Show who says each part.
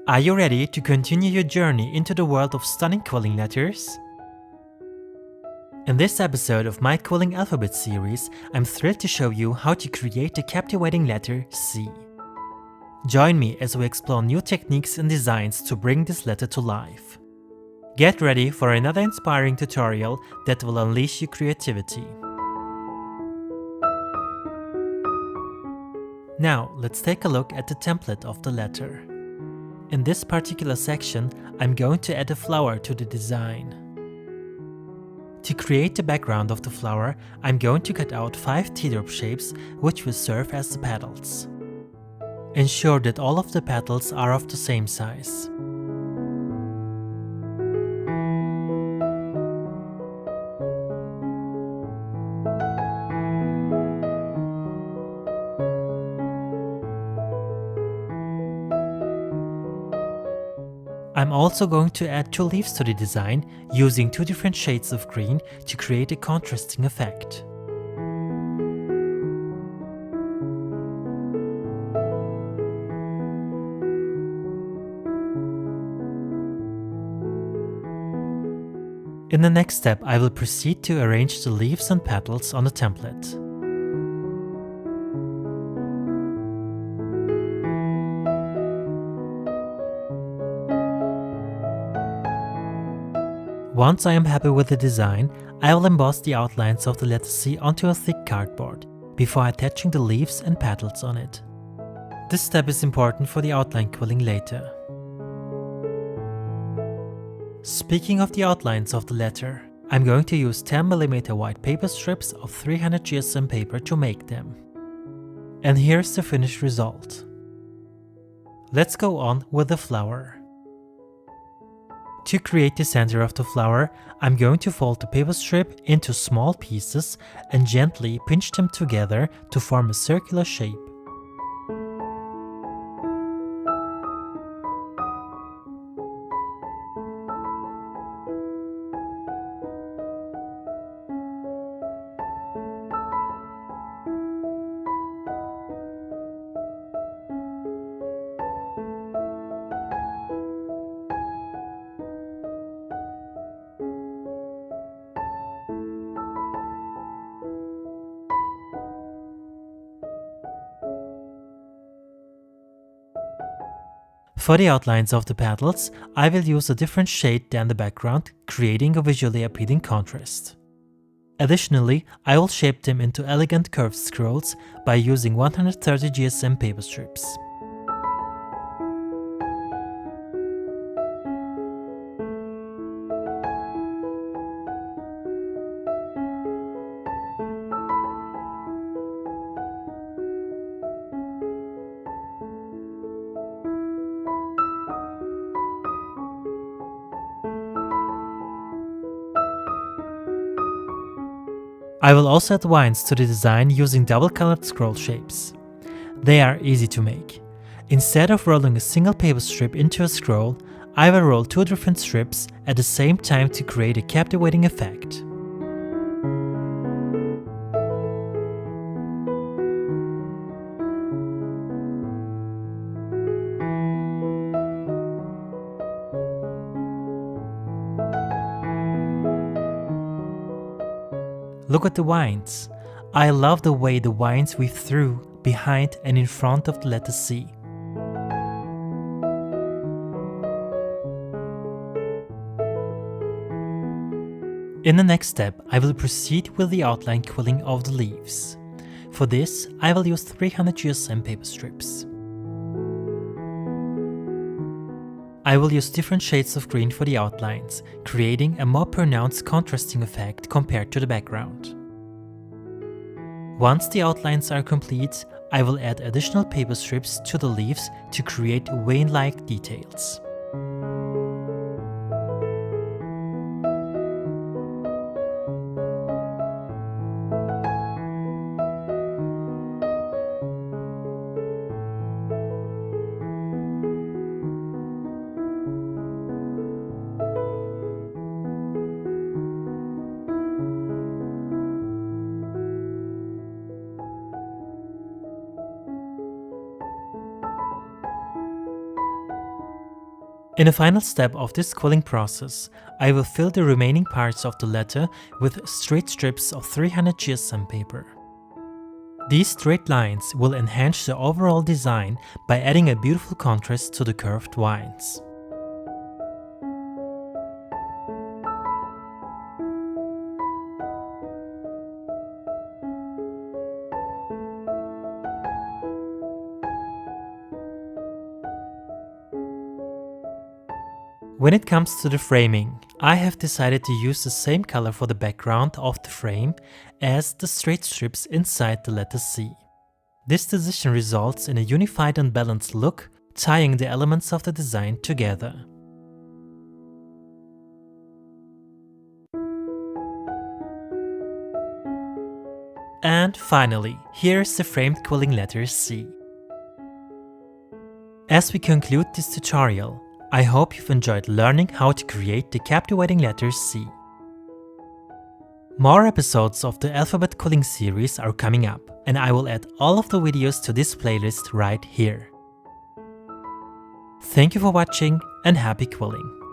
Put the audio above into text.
Speaker 1: Are you ready to continue your journey into the world of stunning quilling letters? In this episode of my Quilling Alphabet series, I'm thrilled to show you how to create the captivating letter C. Join me as we explore new techniques and designs to bring this letter to life. Get ready for another inspiring tutorial that will unleash your creativity. Now, let's take a look at the template of the letter. In this particular section, I'm going to add a flower to the design. To create the background of the flower, I'm going to cut out 5 teardrop shapes which will serve as the petals. Ensure that all of the petals are of the same size. I'm also going to add 2 leaves to the design, using 2 different shades of green to create a contrasting effect. In the next step, I will proceed to arrange the leaves and petals on the template. Once I am happy with the design, I will emboss the outlines of the letter C onto a thick cardboard, before attaching the leaves and petals on it. This step is important for the outline quilling later. Speaking of the outlines of the letter, I'm going to use 10mm white paper strips of 300 GSM paper to make them. And here's the finished result. Let's go on with the flower. To create the center of the flower, I'm going to fold the paper strip into small pieces and gently pinch them together to form a circular shape. For the outlines of the petals, I will use a different shade than the background, creating a visually appealing contrast. Additionally, I will shape them into elegant curved scrolls by using 130 GSM paper strips. I will also add vines to the design using double-colored scroll shapes. They are easy to make. Instead of rolling a single paper strip into a scroll, I will roll 2 different strips at the same time to create a captivating effect. Look at the vines. I love the way the vines weave through, behind and in front of the letter C. In the next step, I will proceed with the outline quilling of the leaves. For this, I will use 300 GSM paper strips. I will use different shades of green for the outlines, creating a more pronounced contrasting effect compared to the background. Once the outlines are complete, I will add additional paper strips to the leaves to create vein-like details. In the final step of this quilling process, I will fill the remaining parts of the letter with straight strips of 300 GSM paper. These straight lines will enhance the overall design by adding a beautiful contrast to the curved lines. When it comes to the framing, I have decided to use the same color for the background of the frame as the straight strips inside the letter C. This decision results in a unified and balanced look, tying the elements of the design together. And finally, here's the framed quilling letter C. As we conclude this tutorial, I hope you've enjoyed learning how to create the captivating letter C. More episodes of the Alphabet Quilling series are coming up, and I will add all of the videos to this playlist right here. Thank you for watching and happy quilling!